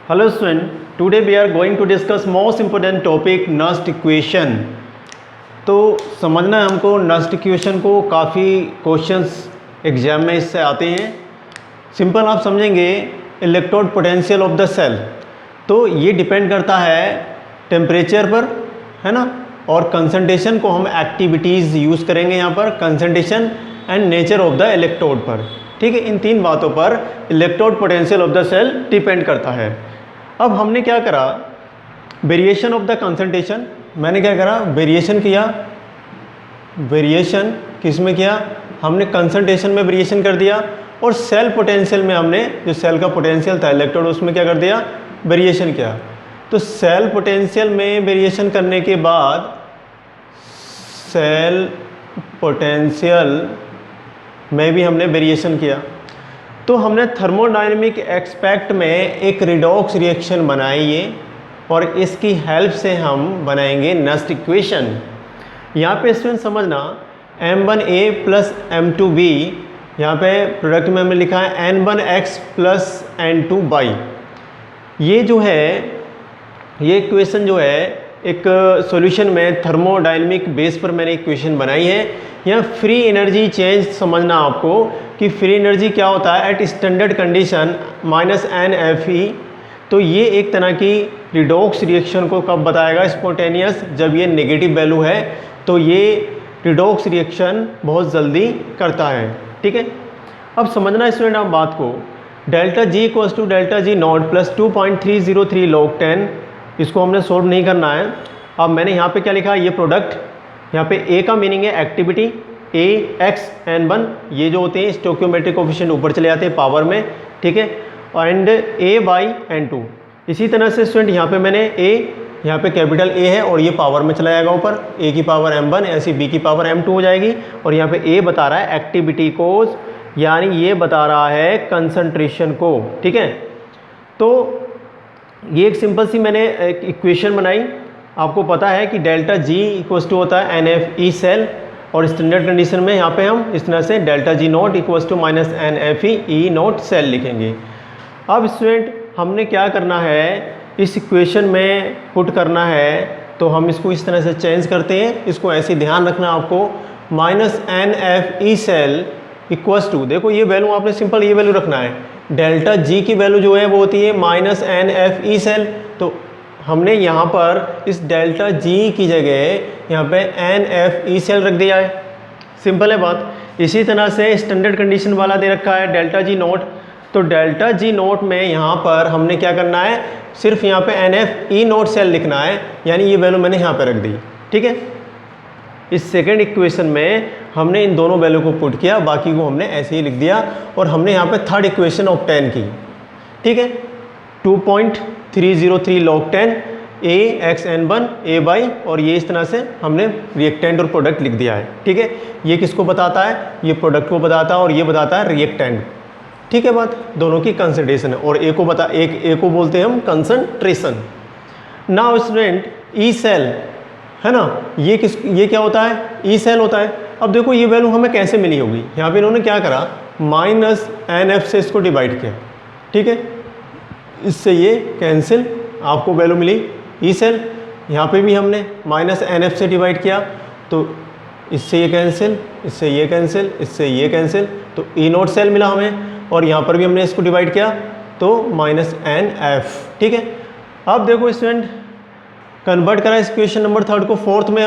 Hello student, today we are going to discuss most important topic Nernst equation। तो समझना है हमको Nernst equation को, काफ़ी क्वेश्चंस एग्जाम में इससे आते हैं। सिंपल आप समझेंगे electrode potential of the cell, तो ये डिपेंड करता है टेम्परेचर पर, है ना, और कंसंट्रेशन को हम एक्टिविटीज़ यूज़ करेंगे यहाँ पर, concentration and nature of the electrode पर। ठीक है, इन तीन बातों पर electrode potential of the cell depend करता है। अब हमने क्या करा, वेरिएशन ऑफ द कंसंट्रेशन, मैंने क्या करा, वेरिएशन किया। वेरिएशन किस में किया, हमने कंसंट्रेशन में वेरिएशन कर दिया, और सेल पोटेंशियल में हमने जो सेल का पोटेंशियल था इलेक्ट्रोड, उसमें क्या कर दिया, वेरिएशन किया। तो सेल पोटेंशियल में वेरिएशन करने के बाद सेल पोटेंशियल में भी हमने वेरिएशन किया, तो हमने थर्मोडायनेमिक एस्पेक्ट में एक रिडॉक्स रिएक्शन बनाई है, और इसकी हेल्प से हम बनाएंगे नर्स्ट इक्वेशन। यहाँ पे स्टूडेंट समझना, M1A प्लस M2B, यहाँ पे प्रोडक्ट में हमने लिखा है N1X प्लस N2Y। ये जो है, ये इक्वेशन जो है एक सॉल्यूशन में थर्मोडायनेमिक बेस पर मैंने इक्वेशन बनाई है। यहाँ फ्री एनर्जी चेंज समझना आपको कि फ्री एनर्जी क्या होता है एट स्टैंडर्ड कंडीशन -NFE। तो ये एक तरह की रिडॉक्स रिएक्शन को कब बताएगा, स्पॉन्टेनियस, जब ये नेगेटिव वैल्यू है, तो ये रिडॉक्स रिएक्शन बहुत जल्दी करता है। ठीक है, अब समझना स्टूडेंट आप बात को, delta G equals to delta G not plus 2.303 log 10, इसको हमने सोल्व नहीं करना है। अब मैंने यहाँ पे क्या लिखा, ये प्रोडक्ट, यहाँ पे ए का मीनिंग है एक्टिविटी, ए एक्स N1, ये जो होते हैं स्टोइकियोमेट्रिक कोफिशिएंट ऊपर चले जाते हैं पावर में। ठीक है, एंड ए बाई N2। इसी तरह से स्टूडेंट यहाँ पे मैंने ए, यहाँ पे कैपिटल ए है और ये पावर में चला जाएगा ऊपर, ए की पावर M1, ऐसी बी की पावर M2 हो जाएगी। और यहाँ पे ए बता रहा है एक्टिविटी को, यानी ये बता रहा है कंसंट्रेशन को। ठीक है, तो ये एक सिंपल सी मैंने एक इक्वेशन बनाई। आपको पता है कि डेल्टा जी इक्वल्स टू होता है NFE सेल, और स्टैंडर्ड कंडीशन में यहाँ पे हम इस तरह से delta G not equals to -NFE E not cell लिखेंगे। अब स्टूडेंट हमने क्या करना है, इस इक्वेशन में पुट करना है, तो हम इसको इस तरह से चेंज करते हैं। इसको ऐसे ध्यान रखना आपको, -NFE सेल इक्वल्स टू, देखो ये वैल्यू आपने सिंपल ये वैल्यू रखना है, डेल्टा जी की वैल्यू जो है वो होती है -NFE सेल। तो हमने यहाँ पर इस डेल्टा जी की जगह यहाँ पे NFE सेल रख दिया है, सिंपल है बात। इसी तरह से स्टैंडर्ड कंडीशन वाला दे रखा है डेल्टा जी नोट, तो डेल्टा जी नोट में यहाँ पर हमने क्या करना है, सिर्फ यहाँ पे NFE नोट सेल लिखना है, यानी ये वैल्यू मैंने यहाँ पे रख दी। ठीक है, इस सेकेंड इक्वेशन में हमने इन दोनों वैल्यू को पुट किया, बाकी को हमने ऐसे ही लिख दिया, और हमने यहाँ पे थर्ड इक्वेशन ऑब्टेन की। ठीक है, 2.303 log 10 A x N1 A by, और ये इस तरह से हमने रिएक्टेंट और प्रोडक्ट लिख दिया है। ठीक है, ये किसको बताता है, ये प्रोडक्ट को बताता है, और ये बताता है रिएक्टेंट। ठीक है बात, दोनों की कंसंट्रेशन है, और ए को बता, एक ए को बोलते हैं हम concentration. Now student E cell है ना, ये क्या होता है, ई सेल होता है। अब देखो ये वैल्यू हमें कैसे मिली होगी, यहाँ पे इन्होंने क्या करा, -NF से इसको डिवाइड किया। ठीक है, इससे ये कैंसिल, आपको वैल्यू मिली ई सेल। यहाँ पे भी हमने -NF से डिवाइड किया, तो इससे ये कैंसिल, इससे ये कैंसिल, इससे ये कैंसिल, तो ई नोट सेल मिला हमें। और यहाँ पर भी हमने इसको डिवाइड किया, तो -NF। ठीक है, अब देखो स्टूडेंट, कन्वर्ट करा इस क्वेश्चन नंबर थर्ड को फोर्थ में,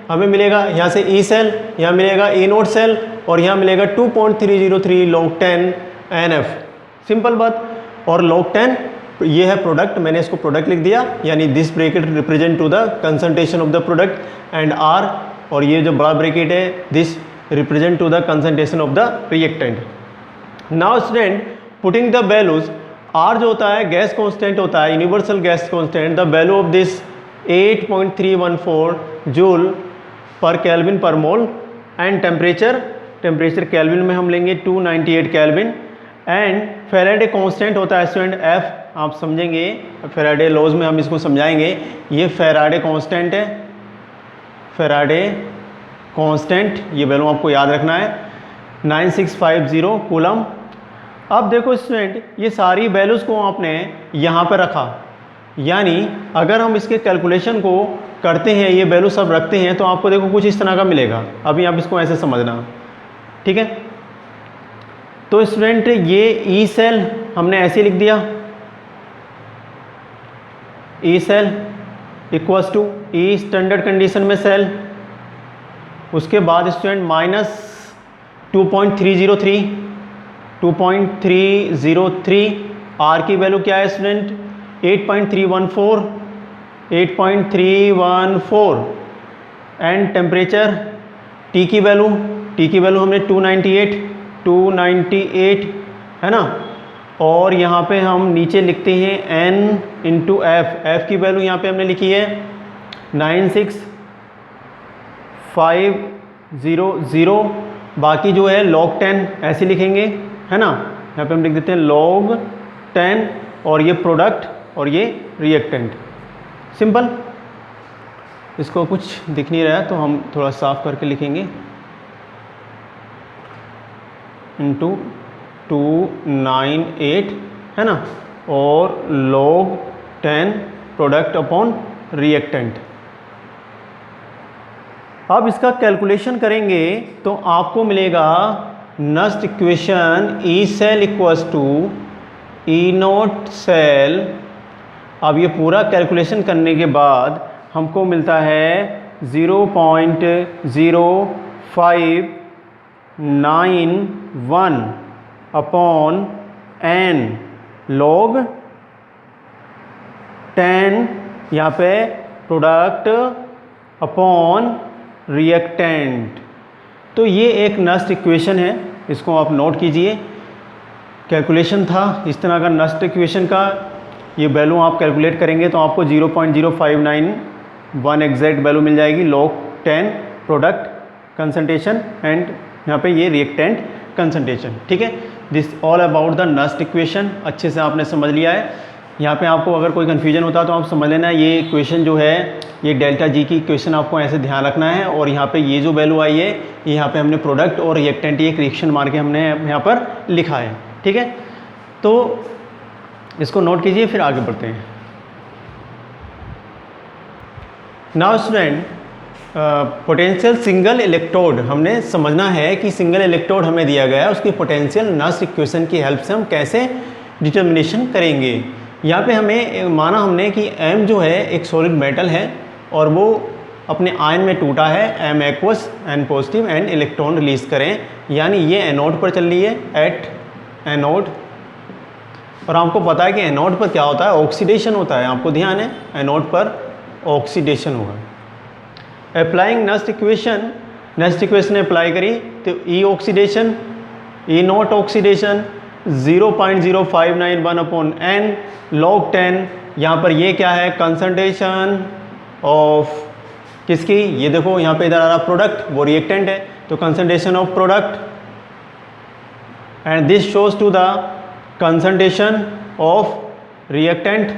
हमें मिलेगा यहाँ से ई सेल, यहाँ मिलेगा ई नोट सेल, और यहाँ मिलेगा 2.303 log 10 NF। सिंपल बात। और log 10 ये है प्रोडक्ट, मैंने इसको प्रोडक्ट लिख दिया, यानी this bracket represent to the concentration of the product, and R, और ये जो बड़ा ब्रैकेट है this represent to the concentration of the reactant. Now student, putting the values, R जो होता है गैस कांस्टेंट होता है, universal gas constant, the value of this 8.314 joule per kelvin per mole, and temperature kelvin में हम लेंगे 298 kelvin, and Faraday constant होता है स्टूडेंट F, आप समझेंगे फेराडे लॉज में हम इसको समझाएंगे। ये फेराडे कांस्टेंट है, फेराडे कांस्टेंट, ये वैल्यू आपको याद रखना है, 9650 कूलम। अब देखो स्टूडेंट, ये सारी वैल्यूज़ को आपने यहाँ पर रखा, यानी अगर हम इसके कैलकुलेशन को करते हैं, ये वैल्यू सब रखते हैं, तो आपको देखो कुछ इस तरह का मिलेगा। अभी आप इसको ऐसे समझना, ठीक है। तो स्टूडेंट ये ई सेल हमने ऐसे लिख दिया, E cell equals to E standard condition में सेल, उसके बाद स्टूडेंट माइनस 2.303 आर की वैल्यू क्या है स्टूडेंट 8.314 एंड टेम्परेचर टी की वैल्यू हमने 298 है ना। और यहाँ पे हम नीचे लिखते हैं n इंटू एफ की वैल्यू यहाँ पे हमने लिखी है 96500, बाकी जो है log 10 ऐसे लिखेंगे, है ना। यहाँ पे हम लिख देते हैं log 10 और ये प्रोडक्ट और ये रिएक्टेंट, सिंपल। इसको कुछ दिख नहीं रहा है तो हम थोड़ा साफ करके लिखेंगे, इंटू 298 है ना, और log 10 प्रोडक्ट अपॉन रिएक्टेंट। अब इसका कैलकुलेशन करेंगे तो आपको मिलेगा Nernst equation E cell equals to E not cell. अब ये पूरा कैलकुलेशन करने के बाद हमको मिलता है 0.0591 अपॉन n log 10 यहाँ पे प्रोडक्ट अपॉन रिएक्टेंट। तो ये एक नस्ट इक्वेशन है, इसको आप नोट कीजिए। कैलकुलेशन था इस तरह का नस्ट इक्वेशन का, ये वैल्यू आप कैलकुलेट करेंगे तो आपको 0.0591 एग्जैक्ट वैल्यू मिल जाएगी log 10 प्रोडक्ट कंसंट्रेशन एंड यहाँ पे ये रिएक्टेंट कंसंट्रेशन, ठीक है। This all about the Nernst equation, अच्छे से आपने समझ लिया है। यहाँ पे आपको अगर कोई कन्फ्यूजन होता तो आप समझ लेना, ये इक्वेशन जो है ये डेल्टा जी की इक्वेशन आपको ऐसे ध्यान रखना है। और यहाँ पे ये जो वैल्यू आई है ये यहाँ पे हमने प्रोडक्ट और रिएक्टेंट एक रिएक्शन मार के हमने यहाँ पर लिखा है, ठीक है। तो इसको नोट कीजिए, फिर आगे बढ़ते हैं। Now student, potential single electrode हमने समझना है कि सिंगल इलेक्ट्रोड हमें दिया गया है, उसकी पोटेंशियल नस्ट इक्वेशन की हेल्प से हम कैसे डिटर्मिनेशन करेंगे। यहाँ पे हमें माना हमने कि M जो है एक सॉलिड मेटल है और वो अपने आयन में टूटा है, M aqueous N positive and electron release करें, यानी ये एनोड पर चल रही है एट एनोड। और आपको पता है कि एनोड पर क्या होता है, ऑक्सीडेशन होता है, आपको ध्यान है एनोड पर ऑक्सीडेशन होगा। अप्लाइंग नस्ट इक्वेशन अप्लाई करी तो E oxidation, E naught oxidation 0.0591 upon n log 10। यहाँ पर ये क्या है, कंसंट्रेशन ऑफ किसकी, ये देखो यहाँ पे इधर आ रहा प्रोडक्ट, वो रिएक्टेंट है तो concentration of product, and this shows to the concentration of reactant.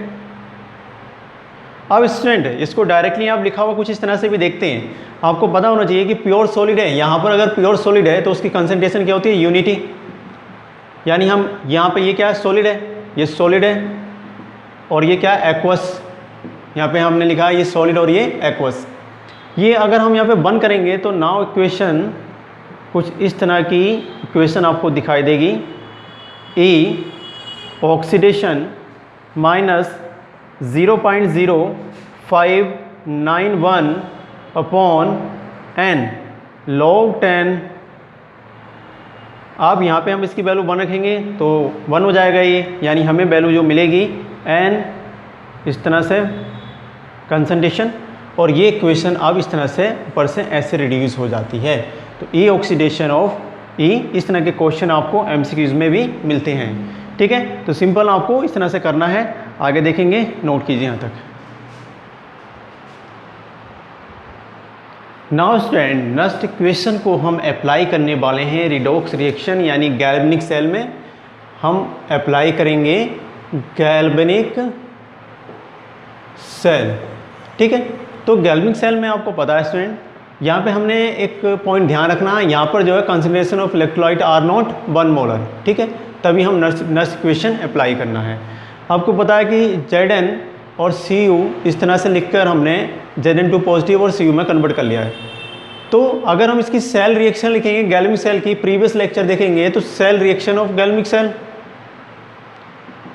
अब स्टूडेंट इसको डायरेक्टली आप लिखा हुआ कुछ इस तरह से भी देखते हैं, आपको पता होना चाहिए कि प्योर सॉलिड है। यहाँ पर अगर प्योर सॉलिड है तो उसकी कंसंट्रेशन क्या होती है, यूनिटी, यानी हम यहाँ पे ये क्या है, सॉलिड है, ये सॉलिड है, और ये क्या है, एक्वस। यहाँ पे हमने लिखा है ये सॉलिड और ये एक्वस। ये अगर हम यहाँ पे बंद करेंगे तो नाउ इक्वेशन कुछ इस तरह की इक्वेशन आपको दिखाई देगी, E oxidation minus 0.0591 upon n log 10। अब यहाँ पे हम इसकी वैल्यू 1 रखेंगे तो 1 हो जाएगा ये, यानी हमें वैल्यू जो मिलेगी n इस तरह से कंसंट्रेशन, और ये इक्वेशन अब इस तरह से ऊपर से ऐसे रिड्यूस हो जाती है। तो ई ऑक्सीडेशन ऑफ ई, इस तरह के क्वेश्चन आपको एमसीक्यूज में भी मिलते हैं, ठीक है। तो सिंपल आपको इस तरह से करना है, आगे देखेंगे, नोट कीजिए यहाँ तक। नाउ स्टूडेंट नस्ट इक्वेशन को हम अप्लाई करने वाले हैं रिडॉक्स रिएक्शन यानी गैल्वेनिक सेल में। हम अप्लाई करेंगे गैल्वेनिक सेल, ठीक है। तो गैल्वेनिक सेल में आपको पता है स्टूडेंट, यहाँ पे हमने एक पॉइंट ध्यान रखना है, यहाँ पर जो है concentration of electrolyte R0 1 molar, ठीक है। तभी हम नस्ट इक्वेशन अप्लाई करना है। आपको पता है कि Zn और Cu इस तरह से लिखकर हमने Zn2 पॉजिटिव और Cu में कन्वर्ट कर लिया है। तो अगर हम इसकी सेल रिएक्शन लिखेंगे गैल्वेनिक सेल की, प्रीवियस लेक्चर देखेंगे तो cell reaction of galvanic cell,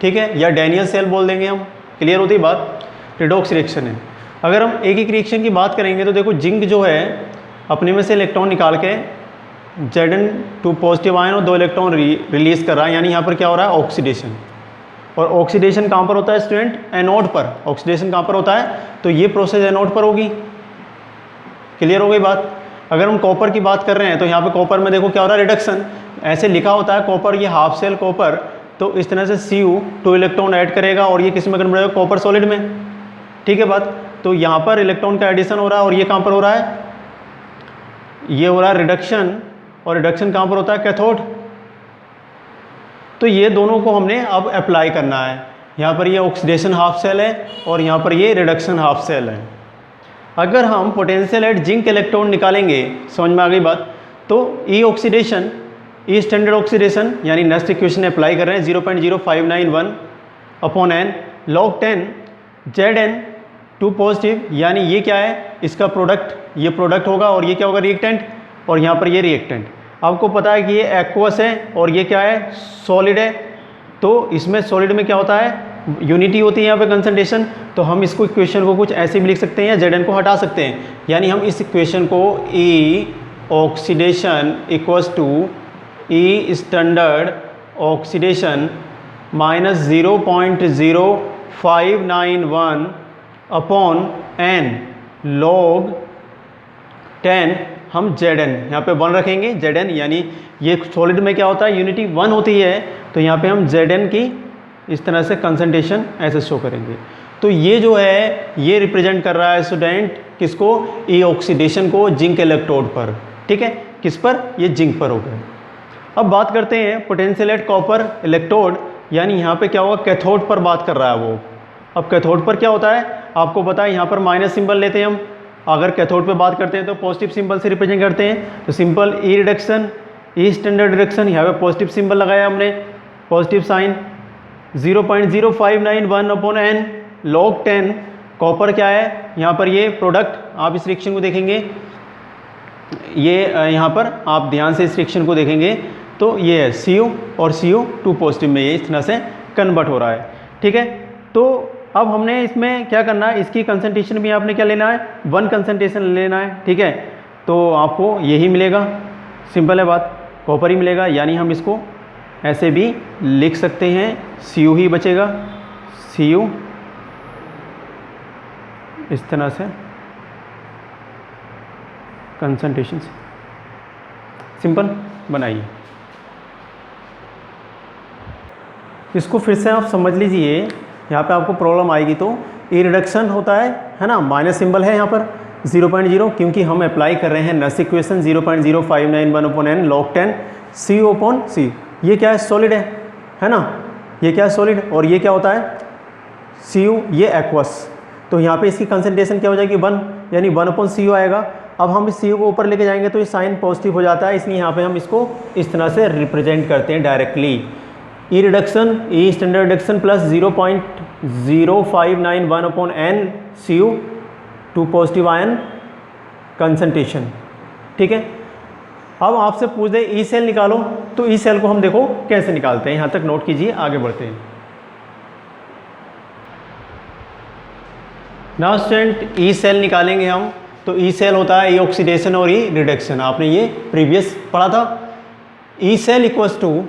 ठीक है, या डैनियल सेल बोल देंगे हम। क्लियर होती बात? रिडॉक्स रिएक्शन है। अगर हम एक एक रिएक्शन की बात करेंगे तो देखो जिंक जो है अपने में से इलेक्ट्रॉन निकाल के Zn2 पॉजिटिव आयन और 2 इलेक्ट्रॉन रिलीज कर रहा है, यानी यहाँ पर क्या हो रहा है? ऑक्सीडेशन। और ऑक्सीडेशन कहाँ पर होता है स्टूडेंट? एनोड पर। ऑक्सीडेशन कहाँ पर होता है? तो ये प्रोसेस एनोड पर होगी। क्लियर हो गई बात? अगर हम कॉपर की बात कर रहे हैं तो यहाँ पे कॉपर में देखो क्या हो रहा है? रिडक्शन। ऐसे लिखा होता है कॉपर, ये हाफ सेल कॉपर, तो इस तरह से Cu 2 इलेक्ट्रॉन ऐड करेगा और ये किस में कन्वर्ट होगा? कॉपर सॉलिड में। ठीक है बात? तो यहाँ पर इलेक्ट्रॉन का एडिशन हो रहा है और ये कहाँ पर हो रहा है? ये हो रहा है रिडक्शन, और रिडक्शन कहाँ पर होता है? कैथोड। तो ये दोनों को हमने अब अप्लाई करना है। यहाँ पर ये ऑक्सीडेशन हाफ सेल है और यहाँ पर ये रिडक्शन हाफ सेल है। अगर हम पोटेंशियल एट जिंक इलेक्ट्रोड निकालेंगे, समझ में आ गई बात? तो ई ऑक्सीडेशन, ई स्टैंडर्ड ऑक्सीडेशन यानी नस्ट इक्वेशन अप्लाई कर रहे हैं 0.0591 upon n log 10 Zn2 positive, यानी ये क्या है? इसका प्रोडक्ट, ये प्रोडक्ट होगा और ये क्या होगा? रिएक्टेंट, और यहाँ पर ये रिएक्टेंट। आपको पता है कि ये एक्वस है और ये क्या है? सॉलिड है। तो इसमें सॉलिड में क्या होता है? यूनिटी होती है यहाँ पे कंसंट्रेशन। तो हम इसको इक्वेशन को कुछ ऐसे भी लिख सकते हैं या Zn को हटा सकते हैं, यानी हम इस इक्वेशन को E oxidation equals to E standard oxidation minus 0.0591 upon n log 10 हम Zn यहाँ पे 1 रखेंगे। Zn यानी ये सॉलिड में क्या होता है? यूनिटी 1 होती है, तो यहाँ पे हम Zn की इस तरह से कंसंट्रेशन ऐसे शो करेंगे। तो ये जो है ये रिप्रेजेंट कर रहा है स्टूडेंट किसको? ई ऑक्सीडेशन को जिंक इलेक्ट्रोड पर। ठीक है, किस पर? ये जिंक पर हो गया। अब बात करते हैं पोटेंशियल एट कॉपर इलेक्ट्रोड, यानी यहाँ पे क्या होगा? कैथोड पर बात कर रहा है वो। अब कैथोड पर क्या होता है? आपको पता है यहाँ पर माइनस सिंबल लेते हैं हम। अगर कैथोड पे बात करते हैं तो पॉजिटिव सिंबल से रिप्रेजेंट करते हैं। तो simple E reduction, E standard reduction, यहाँ पे पॉजिटिव सिंबल लगाया हमने, positive sign 0.0591 upon n log 10। Copper क्या है? यहाँ पर ये प्रोडक्ट, आप इस रिएक्शन को देखेंगे, ये यहाँ पर आप ध्यान से इस रिएक्शन को देखेंगे तो ये है Cu और Cu2 पॉजिटिव में ये इस तरह से कन्वर्ट हो रहा है। ठीक है, तो अब हमने इसमें क्या करना है? इसकी कंसंट्रेशन भी आपने क्या लेना है? 1 कंसंट्रेशन लेना है। ठीक है, तो आपको यही मिलेगा, सिंपल है बात, कॉपर ही मिलेगा। यानी हम इसको ऐसे भी लिख सकते हैं, Cu ही बचेगा, Cu इस तरह से कंसंट्रेशन से सिंपल बनाइए। इसको फिर से आप समझ लीजिए, यहाँ पे आपको प्रॉब्लम आएगी तो ई रिडक्शन होता है ना, माइनस सिंबल है यहाँ पर 0.0, क्योंकि हम अप्लाई कर रहे हैं Nernst equation 0.0591 upon n log 10 Cu upon C। ये क्या है? सॉलिड है ना, ये क्या है? सॉलिड, और ये क्या होता है? Cu, ये एक्वस। तो यहाँ पे इसकी कंसंट्रेशन क्या हो जाएगी? 1, यानी 1 अपॉन Cu आएगा। अब हम इस Cu को ऊपर लेके जाएंगे तो ये साइन पॉजिटिव हो जाता है, इसलिए यहाँ पे हम इसको इस तरह से रिप्रेजेंट करते हैं directly. E reduction, E standard reduction plus 0.0591 upon n Cu2 positive ion concentration. ठीक है, अब आपसे पूछ दे ई सेल निकालो, तो ई सेल को हम देखो कैसे निकालते हैं, यहाँ तक नोट कीजिए, आगे बढ़ते हैं। नाउ स्टूडेंट ई सेल निकालेंगे हम, तो ई सेल होता है ई ऑक्सीडेशन और ई रिडक्शन, आपने ये प्रीवियस पढ़ा था। E cell equals to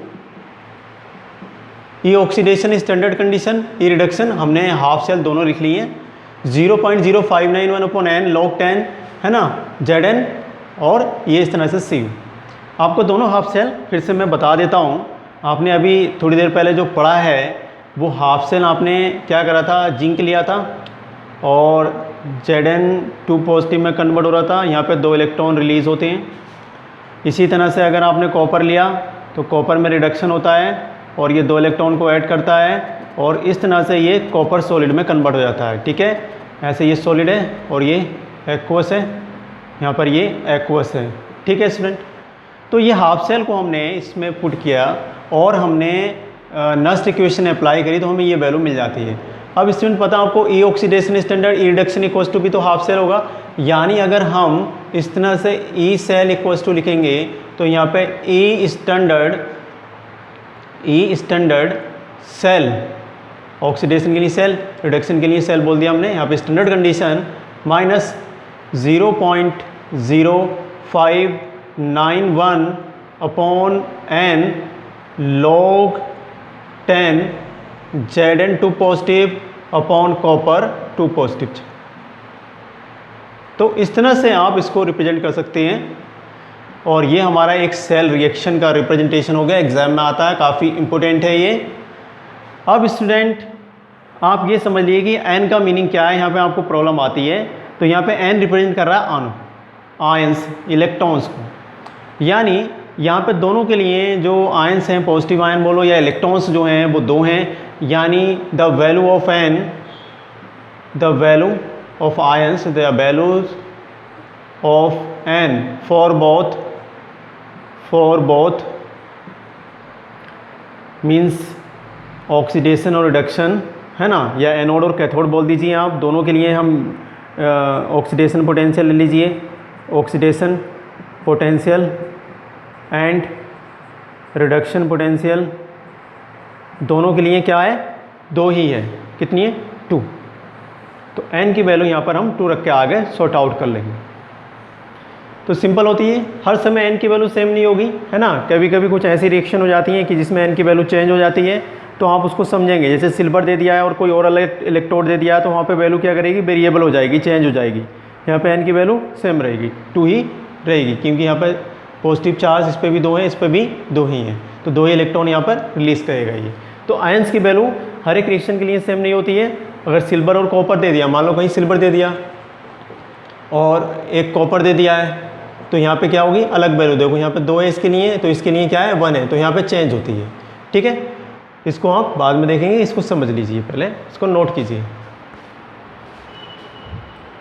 E oxidation standard condition, E reduction हमने हाफ सेल दोनों लिख लिए हैं, 0.0591 अपॉन एन log 10 है ना, Zn, और ये इस तरह से Cu। आपको दोनों हाफ सेल फिर से मैं बता देता हूँ। आपने अभी थोड़ी देर पहले जो पढ़ा है वो हाफ सेल आपने क्या करा था? जिंक लिया था और Zn2 पॉजिटिव में कन्वर्ट हो रहा था, यहाँ पे 2 इलेक्ट्रॉन रिलीज़ होते हैं। इसी तरह से अगर आपने कॉपर लिया तो कॉपर में रिडक्शन होता है और ये 2 इलेक्ट्रॉन को ऐड करता है और इस तरह से ये कॉपर सॉलिड में कन्वर्ट हो जाता है। ठीक है, ऐसे ये सॉलिड है और ये एक्वस है, यहाँ पर ये एक्वस है। ठीक है स्टूडेंट, तो ये हाफ सेल को हमने इसमें पुट किया और हमने नस्ट इक्वेशन अप्लाई करी तो हमें ये वैल्यू मिल जाती है। अब स्टूडेंट पता है आपको E oxidation standard E reduction equals to भी तो हाफ सेल होगा, यानी अगर हम इस तरह से ई सेल इक्वल्स टू लिखेंगे तो यहाँ पे ई स्टैंडर्ड सेल, ऑक्सीडेशन के लिए सेल, रिडक्शन के लिए सेल बोल दिया हमने, यहाँ पे standard condition minus 0.0591 upon n log 10 Zn2 positive upon copper 2 positive. तो इस तरह से आप इसको रिप्रेजेंट कर सकते हैं और ये हमारा एक सेल रिएक्शन का रिप्रेजेंटेशन हो गया, एग्जाम में आता है, काफ़ी इंपॉर्टेंट है ये। अब स्टूडेंट आप ये समझ लीजिए कि n का मीनिंग क्या है, यहाँ पे आपको प्रॉब्लम आती है। तो यहाँ पे n रिप्रेजेंट कर रहा है अणु, आयंस, इलेक्ट्रॉन्स को, यानी यहाँ पे दोनों के लिए जो आयंस हैं, पॉजिटिव आयन बोलो या इलेक्ट्रॉन्स जो हैं वो 2 हैं, यानी the value of n, the value of ions, the values of n for both means oxidation और रिडक्शन, है ना, या एनोड और कैथोड बोल दीजिए आप, दोनों के लिए हम ऑक्सीडेशन पोटेंशियल ले लीजिए, oxidation potential and reduction potential, दोनों के लिए क्या है, 2 ही है, कितनी है, 2। तो n की वैल्यू यहाँ पर हम 2 रख के आगे सॉर्ट आउट कर लेंगे। तो सिंपल होती है, हर समय n की वैल्यू सेम नहीं होगी, है ना, कभी कभी कुछ ऐसी रिएक्शन हो जाती है कि जिसमें n की वैल्यू चेंज हो जाती है, तो आप उसको समझेंगे। जैसे सिल्वर दे दिया है और कोई और अलग इलेक्ट्रोड दे दिया है, तो वहाँ पे वैल्यू क्या करेगी, वेरिएबल हो जाएगी, चेंज हो जाएगी। यहाँ पे n की वैल्यू सेम रहेगी, 2 ही रहेगी, क्योंकि यहाँ पर पॉजिटिव चार्ज इस पर भी 2 है, इस पर भी 2 ही हैं, तो 2 ही इलेक्ट्रॉन यहाँ पर रिलीज़ करेगा ये। तो आयंस की वैल्यू हर एक रिएक्शन के लिए सेम नहीं होती है। अगर सिल्वर और कॉपर दे दिया, मान लो कहीं सिल्वर दे दिया और एक कॉपर दे दिया है, तो यहाँ पे क्या होगी, अलग वैल्यू। देखो यहाँ पे 2 है इसके लिए, तो इसके लिए क्या है, 1 है, तो यहाँ पे चेंज होती है। ठीक है, इसको आप बाद में देखेंगे, इसको समझ लीजिए, पहले इसको नोट कीजिए।